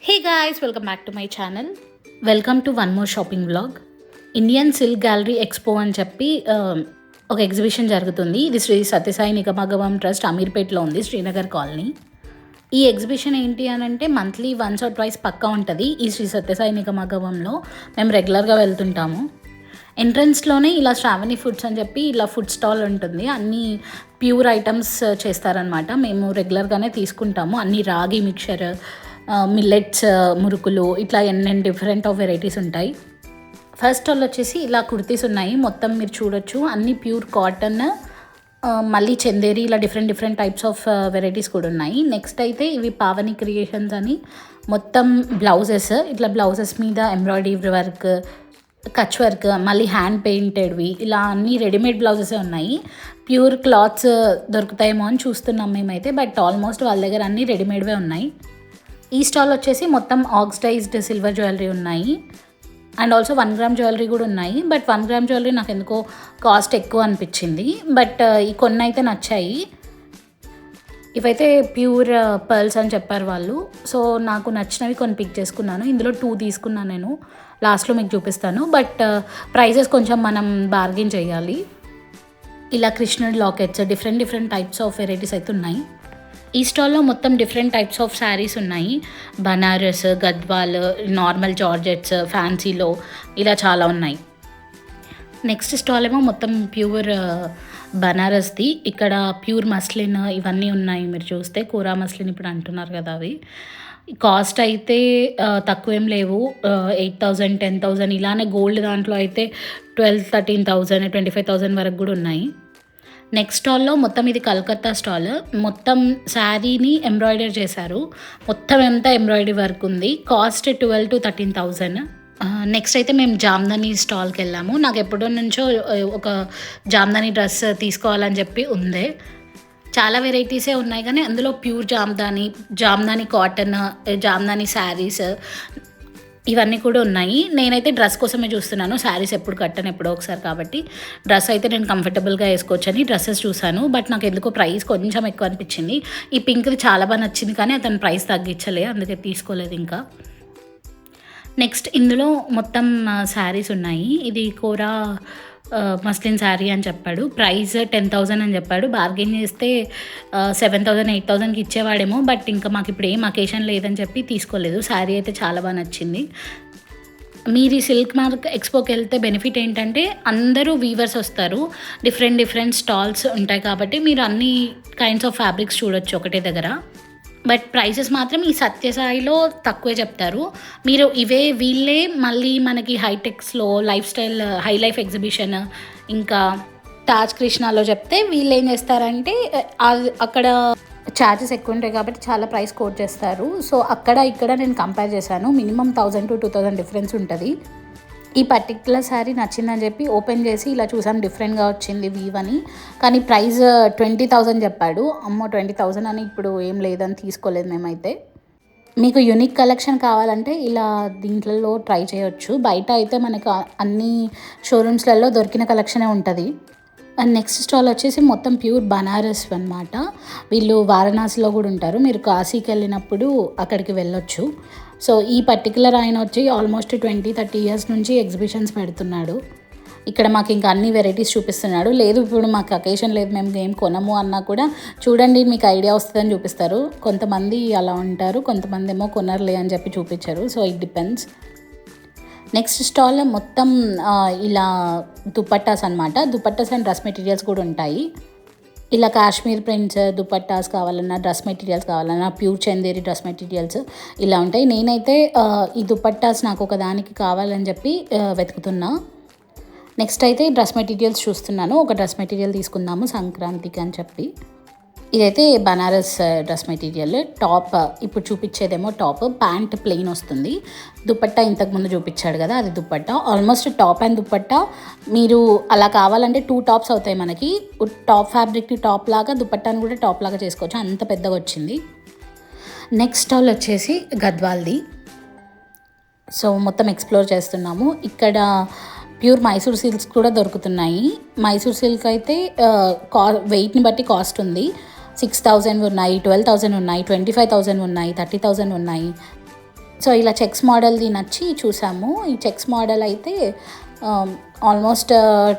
Hey guys, welcome back to my channel. Welcome to one more shopping vlog. Indian silk gallery expo అని చెప్పి ఒక exhibition జరుగుతుంది. ఇది Shri Sathya Sai నిగమగమం trust అమీర్పేట్లో ఉంది, Srinagar colony. ఈ ఎగ్జిబిషన్ ఏంటి అని అంటే మంత్లీ వన్స్ ఆర్ ట్వైస్ పక్కా ఉంటుంది. ఈ శ్రీ సత్యసాయి నిగమగమంలో మేము రెగ్యులర్గా వెళ్తుంటాము. ఎంట్రన్స్లోనే ఇలా శ్రావణి ఫుడ్స్ అని చెప్పి ఇలా ఫుడ్ స్టాల్ ఉంటుంది. అన్నీ ప్యూర్ ఐటమ్స్ చేస్తారనమాట. మేము రెగ్యులర్గానే తీసుకుంటాము. అన్నీ రాగి మిక్చర్, మిల్లెట్స్, మురుకులు, ఇట్లా ఎన్నెన్ని డిఫరెంట్ ఆఫ్ వెరైటీస్ ఉంటాయి. ఫస్ట్ స్టాల్ వచ్చేసి ఇలా కుర్తీస్ ఉన్నాయి. మొత్తం మీరు చూడొచ్చు, అన్నీ ప్యూర్ కాటన్, మళ్ళీ చందేరి, ఇలా డిఫరెంట్ టైప్స్ ఆఫ్ వెరైటీస్ కూడా ఉన్నాయి. నెక్స్ట్ అయితే ఇవి పావని క్రియేషన్స్ అని మొత్తం బ్లౌజెస్, ఇట్లా బ్లౌజెస్ మీద ఎంబ్రాయిడరీ వర్క్, కచ్ వర్క్, మళ్ళీ హ్యాండ్ పెయింటెడ్వి, ఇలా అన్నీ రెడీమేడ్ బ్లౌజెసే ఉన్నాయి. ప్యూర్ క్లాత్స్ దొరుకుతాయేమో అని చూస్తున్నాం మేమైతే, బట్ ఆల్మోస్ట్ వాళ్ళ దగ్గర అన్నీ రెడీమేడ్వే ఉన్నాయి. ఈ స్టాల్ వచ్చేసి మొత్తం ఆక్సిడైజ్డ్ సిల్వర్ జ్యువెలరీ ఉన్నాయి, అండ్ ఆల్సో 1 గ్రామ్ జ్యువెలరీ కూడా ఉన్నాయి. బట్ 1 గ్రామ్ జ్యువెలరీ నాకు ఎందుకో కాస్ట్ ఎక్కువ అనిపించింది, బట్ ఈ కొన్ని అయితే నచ్చాయి. ఇవైతే ప్యూర్ పర్ల్స్ అని చెప్పారు వాళ్ళు, సో నాకు నచ్చినవి కొన్ని పిక్ చేసుకున్నాను. ఇందులో 2 తీసుకున్నాను నేను, లాస్ట్లో మీకు చూపిస్తాను. బట్ ప్రైజెస్ కొంచెం మనం బార్గెన్ చేయాలి. ఇలా కృష్ణుడి lockets, different types of varieties అయితే ఉన్నాయి. ఈ స్టాల్లో మొత్తం డిఫరెంట్ టైప్స్ ఆఫ్ శారీస్ ఉన్నాయి. బనారస్, గద్వాల్, నార్మల్ జార్జెట్స్, ఫ్యాన్సీలో ఇలా చాలా ఉన్నాయి. నెక్స్ట్ స్టాల్ ఏమో మొత్తం ప్యూర్ బనారస్ది. ఇక్కడ ప్యూర్ మస్లిన్ ఇవన్నీ ఉన్నాయి. మీరు చూస్తే కూరా మస్లిన్ ఇప్పుడు అంటున్నారు కదా, అవి కాస్ట్ అయితే తక్కువేం లేవు. 8,000, 10,000 ఇలానే. గోల్డ్ దాంట్లో అయితే 12,000, 13,000, 25,000 వరకు కూడా ఉన్నాయి. నెక్స్ట్ స్టాల్లో మొత్తం ఇది కలకత్తా స్టాల్. మొత్తం శారీని ఎంబ్రాయిడరీ చేశారు. మొత్తం ఎంత ఎంబ్రాయిడరీ వర్క్ ఉంది. Cost 12,000 to 13,000. నెక్స్ట్ అయితే మేము జామ్దాని స్టాల్కి వెళ్ళాము. నాకు ఎప్పటి నుంచో ఒక జామ్దాని డ్రెస్ తీసుకోవాలని చెప్పి ఉంది. చాలా వెరైటీసే ఉన్నాయి, కానీ అందులో ప్యూర్ జామ్దాని కాటన్, జామ్దాని శారీస్ ఇవన్నీ కూడా ఉన్నాయి. నేనైతే డ్రెస్ కోసమే చూస్తున్నాను. శారీస్ ఎప్పుడు కట్టను, ఎప్పుడో ఒకసారి, కాబట్టి డ్రెస్ అయితే నేను కంఫర్టబుల్గా వేసుకోవచ్చని డ్రెస్సెస్ చూసాను. బట్ నాకు ఎందుకో ప్రైస్ కొంచెం ఎక్కువ అనిపించింది. ఈ పింక్ది చాలా బాగా నచ్చింది, కానీ అతను ప్రైస్ తగ్గించలే, అందుకే తీసుకోలేదు ఇంకా. నెక్స్ట్ ఇందులో మొత్తం శారీస్ ఉన్నాయి. ఇది కోరా మస్లిన్ శారీ అని చెప్పాడు. ప్రైస్ 10,000 అని చెప్పాడు. బార్గెన్ చేస్తే 7,000, 8,000కి ఇచ్చేవాడేమో. బట్ ఇంకా మాకు ఇప్పుడు ఏం అకేషన్ లేదని చెప్పి తీసుకోలేదు. శారీ అయితే చాలా బాగా నచ్చింది. మీరు ఈ సిల్క్ మార్క్ ఎక్స్పోకి వెళ్తే బెనిఫిట్ ఏంటంటే అందరూ వీవర్స్ వస్తారు, డిఫరెంట్ స్టాల్స్ ఉంటాయి, కాబట్టి మీరు అన్ని కైండ్స్ ఆఫ్ ఫ్యాబ్రిక్స్ చూడొచ్చు ఒకటే దగ్గర. బట్ ప్రైసెస్ మాత్రం ఈ సత్యసాయిలో తక్కువే చెప్తారు. మీరు వీళ్ళే మళ్ళీ మనకి హైటెక్స్లో life style high life exhibition, ఇంకా తాజ్ కృష్ణాలో చెప్తే వీళ్ళు ఏం చేస్తారంటే అక్కడ ఛార్జెస్ ఎక్కువ ఉంటాయి కాబట్టి చాలా ప్రైస్ కోట్ చేస్తారు. సో ఇక్కడ నేను కంపేర్ చేశాను. మినిమం 1,000 to 2,000 డిఫరెన్స్ ఉంటుంది. ఈ పర్టిక్యులర్ శారీ నచ్చిందని చెప్పి ఓపెన్ చేసి ఇలా చూసాం, డిఫరెంట్గా వచ్చింది వీవ్ అని. కానీ ప్రైస్ 20,000 చెప్పాడు. అమ్మో 20,000 అని ఇప్పుడు ఏం లేదని తీసుకోలేదు మేమైతే. మీకు యూనిక్ కలెక్షన్ కావాలంటే ఇలా దీంట్లో ట్రై చేయొచ్చు. బయట అయితే మనకు అన్ని షోరూమ్స్లలో దొరికిన కలెక్షనే ఉంటుంది. అండ్ నెక్స్ట్ స్టాల్ వచ్చేసి మొత్తం ప్యూర్ బనారస్ అనమాట. వీళ్ళు వారణాసిలో కూడా ఉంటారు. మీరు కాశీకి వెళ్ళినప్పుడు అక్కడికి వెళ్ళొచ్చు. సో ఈ పర్టికులర్ ఆయన వచ్చి ఆల్మోస్ట్ 20-30 ఇయర్స్ నుంచి ఎగ్జిబిషన్స్ పెడుతున్నాడు. ఇక్కడ మాకు ఇంకా అన్ని వెరైటీస్ చూపిస్తున్నాడు. లేదు ఇప్పుడు మాకు అకేషన్ లేదు, మేము ఏం కొనము అన్నా కూడా చూడండి మీకు ఐడియా వస్తుందని చూపిస్తారు. కొంతమంది అలా ఉంటారు, కొంతమంది ఏమో కొనర్లే అని చెప్పి చూపించారు. So it depends. Next stall మొత్తం ఇలా దుపట్టాస్ అనమాట. దుపట్టాస్ అండ్ డ్రెస్ మెటీరియల్స్ కూడా ఉంటాయి. ఇలా కాశ్మీర్ ప్రింట్స్ దుపట్టాస్ కావాలన్నా, డ్రెస్ మెటీరియల్స్ కావాలన్నా, ప్యూర్ చందేరి డ్రెస్ మెటీరియల్స్ ఇలా ఉంటాయి. నేనైతే ఈ దుపట్టాస్ నాకు ఒక దానికి కావాలని చెప్పి వెతుకుతున్నా. నెక్స్ట్ అయితే డ్రెస్ మెటీరియల్స్ చూస్తున్నాను. ఒక డ్రెస్ మెటీరియల్ తీసుకుందాము సంక్రాంతికి అని చెప్పి. ఇదైతే బనారస్ డ్రెస్ మెటీరియల్. టాప్ ఇప్పుడు చూపించేదేమో టాప్, ప్యాంట్ ప్లెయిన్ వస్తుంది. దుపట్టా ఇంతకుముందు చూపించాడు కదా, అది dupatta. Almost top and dupatta మీరు అలా కావాలంటే 2 టాప్స్ అవుతాయి మనకి. టాప్ ఫ్యాబ్రిక్ని టాప్ లాగా, దుపట్టాని కూడా టాప్ లాగా చేసుకోవచ్చు, అంత పెద్దగా వచ్చింది. నెక్స్ట్ స్టాల్ వచ్చేసి గద్వాల్ది. సో మొత్తం ఎక్స్ప్లోర్ చేస్తున్నాము. ఇక్కడ ప్యూర్ మైసూర్ సిల్క్స్ కూడా దొరుకుతున్నాయి. మైసూర్ సిల్క్ అయితే వెయిట్ని బట్టి కాస్ట్ ఉంది. 6,000 ఉన్నాయి, 12,000 ఉన్నాయి, 25,000 ఉన్నాయి, 30,000 ఉన్నాయి. సో ఇలా చెక్స్ మోడల్ది నచ్చి చూసాము. ఈ చెక్స్ మోడల్ అయితే ఆల్మోస్ట్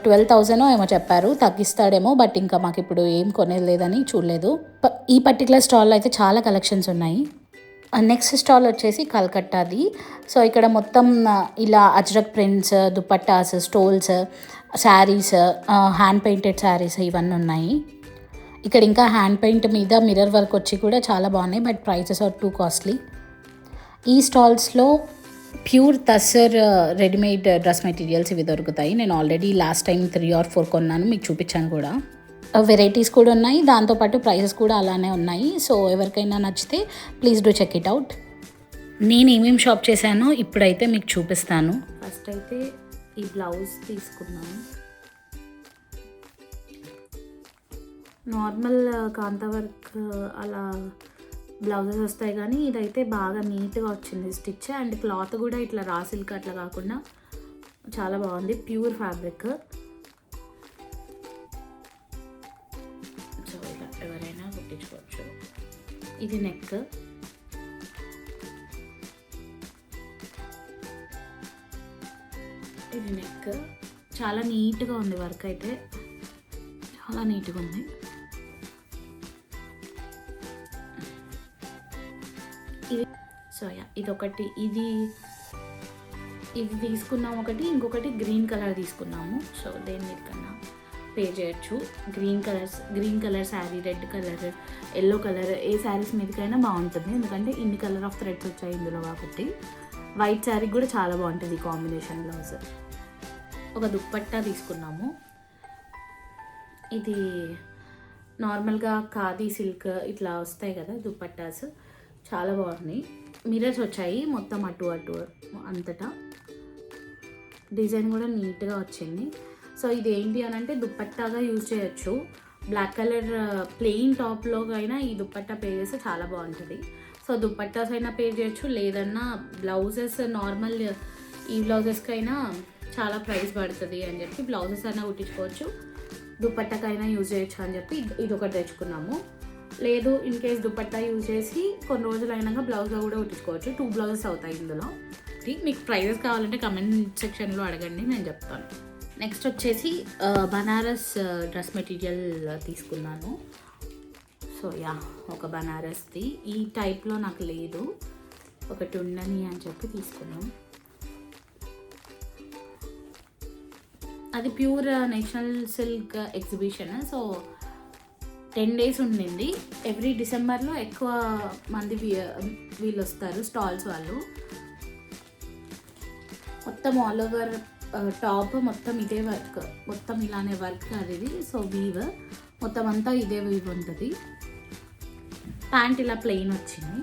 12,000 ఏమో చెప్పారు, తగ్గిస్తాడేమో. బట్ ఇంకా మాకు ఇప్పుడు ఏం కొనేలేదని చూడలేదు. ఈ పర్టికులర్ స్టాల్లో అయితే చాలా కలెక్షన్స్ ఉన్నాయి. నెక్స్ట్ స్టాల్ వచ్చేసి కల్కట్టాది. సో ఇక్కడ మొత్తం ఇలా Ajrak prints, dupattas, stoles, saris, hand painted saris ఇవన్నీ ఉన్నాయి. ఇక్కడ ఇంకా హ్యాండ్ పెయింట్ మీద మిర్రర్ వర్క్ వచ్చి కూడా చాలా బాగున్నాయి. But prices are too costly. ఈ స్టాల్స్లో pure tussar readymade dress materials ఇవి దొరుకుతాయి. నేను ఆల్రెడీ లాస్ట్ టైం 3 or 4 కొన్నాను, మీకు చూపించాను కూడా. వెరైటీస్ కూడా ఉన్నాయి, దాంతోపాటు ప్రైసెస్ కూడా అలానే ఉన్నాయి. సో ఎవరికైనా నచ్చితే please do check it out. నేను ఏమేమి షాప్ చేశానో ఇప్పుడైతే మీకు చూపిస్తాను. ఫస్ట్ అయితే ఈ బ్లౌజ్ తీసుకున్నాను. నార్మల్ కాంతా వర్క్ అలా బ్లౌజెస్ వస్తాయి, కానీ ఇదైతే బాగా నీట్గా వచ్చింది స్టిచ్. అండ్ క్లాత్ కూడా ఇట్లా రా సిల్క్ అట్లా కాకుండా చాలా బాగుంది, ప్యూర్ ఫ్యాబ్రిక్. సో ఇలా ఎవరైనా కుట్టించుకోవచ్చు. ఇది నెక్, ఇది నెక్. చాలా నీట్గా ఉంది వర్క్ అయితే, చాలా నీట్గా ఉంది. ఇది సో ఇదొకటి, ఇది తీసుకున్నాము ఒకటి. ఇంకొకటి గ్రీన్ కలర్ తీసుకున్నాము. సో దేని మీద కన్నా పే చేయొచ్చు. Green colour sari, red colour, yellow colour ఏ శారీస్ మీదకైనా బాగుంటుంది, ఎందుకంటే ఇన్ని కలర్ ఆఫ్ థ్రెడ్స్ వచ్చాయి ఇందులో కాబట్టి. వైట్ శారీ కూడా చాలా బాగుంటుంది కాంబినేషన్ బ్లౌజ్. ఒక దుప్పట్టా తీసుకున్నాము. ఇది నార్మల్గా ఖాదీ సిల్క్ ఇట్లా వస్తాయి కదా దుప్పట్టాస్, చాలా బాగున్నాయి. మిర్రర్స్ వచ్చాయి మొత్తం అటు అంతటా. డిజైన్ కూడా నీట్గా వచ్చింది. సో ఇది ఏంటి అని అంటే దుప్పట్టాగా యూజ్ చేయొచ్చు. బ్లాక్ కలర్ ప్లెయిన్ టాప్లో అయినా ఈ దుప్పట్టా పే చేస్తే చాలా బాగుంటుంది. సో దుప్పట్టాస్ అయినా పే చేయొచ్చు, లేదన్నా బ్లౌజెస్ నార్మల్ ఈ బ్లౌజెస్కైనా చాలా ప్రైస్ పడుతుంది అని చెప్పి బ్లౌజెస్ అయినా కుట్టించుకోవచ్చు, దుప్పట్టాకైనా యూజ్ చేయొచ్చు అని చెప్పి ఇది ఒకటి తెచ్చుకున్నాము. లేదు ఇన్ కేస్ దుపట్టా యూజ్ చేసి కొన్ని రోజులు అయినాక బ్లౌజ్గా కూడా కుట్టించుకోవచ్చు. 2 బ్లౌజెస్ అవుతాయి ఇందులో. మీకు ప్రైజెస్ కావాలంటే కమెంట్ సెక్షన్లో అడగండి, నేను చెప్తాను. నెక్స్ట్ వచ్చేసి బనారస్ డ్రెస్ మెటీరియల్ తీసుకున్నాను. సో ఒక బనారస్ది ఈ టైప్లో నాకు లేదు, ఒకటి ఉండని అని చెప్పి తీసుకున్నాను. అది pure national silk exhibition. So 10 days ఉండింది. ఎవ్రీ డిసెంబర్లో ఎక్కువ మంది వీళ్ళు వస్తారు, స్టాల్స్ వాళ్ళు. మొత్తం ఆల్ ఓవర్ టాప్ మొత్తం ఇదే వర్క్, మొత్తం ఇలానే వర్క్ అది. సో వీవ్ మొత్తం అంతా ఇదే వీవ్ ఉంటుంది. ప్యాంట్ ఇలా ప్లెయిన్ వచ్చింది.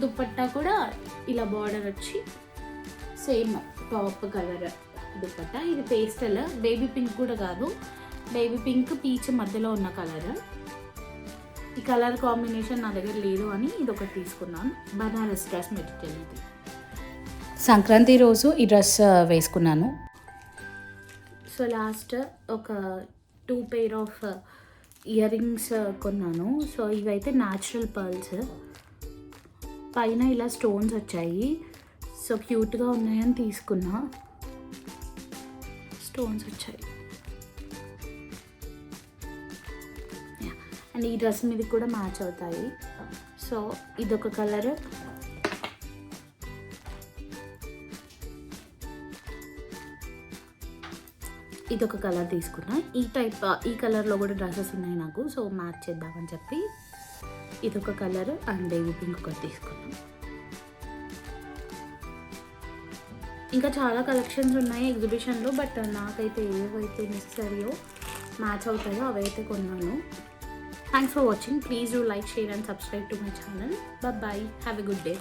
దుపట్టా కూడా ఇలా బార్డర్ వచ్చి సేమ్ టాప్ కలర్ దుపట్టా. ఇది పేస్టల్, బేబీ పింక్ కూడా కాదు, బేబీ పింక్ పీచ్ మధ్యలో ఉన్న కలర్. ఈ కలర్ కాంబినేషన్ నా దగ్గర లేదు అని ఇది ఒకటి తీసుకున్నాను. బనారస్ డ్రెస్ మెటీరియల్ ఇది. సంక్రాంతి రోజు ఈ డ్రెస్ వేసుకున్నాను. సో లాస్ట్ ఒక 2 pair ఆఫ్ ఇయర్ రింగ్స్ కొన్నాను. సో ఇవైతే న్యాచురల్ పర్ల్స్, పైన ఇలా స్టోన్స్ వచ్చాయి. సో క్యూట్గా ఉన్నాయని తీసుకున్నా. స్టోన్స్ వచ్చాయి అండ్ ఈ డ్రెస్ మీద కూడా మ్యాచ్ అవుతాయి. సో ఇదొక కలర్, ఇదొక కలర్ తీసుకున్నా. ఈ కలర్లో కూడా డ్రెస్సెస్ ఉన్నాయి నాకు, సో మ్యాచ్ చేద్దామని చెప్పి ఇదొక కలర్ అండ్ బేబీ పింక్ ఒకటి తీసుకున్నాను. ఇంకా చాలా కలెక్షన్స్ ఉన్నాయి ఎగ్జిబిషన్లో, బట్ నాకైతే ఏవైతే నెసెసరీయో మ్యాచ్ అవుతాయో అవైతే కొన్నాను. Thanks for watching. Please do like, share and subscribe to my channel. Bye. Have a good day.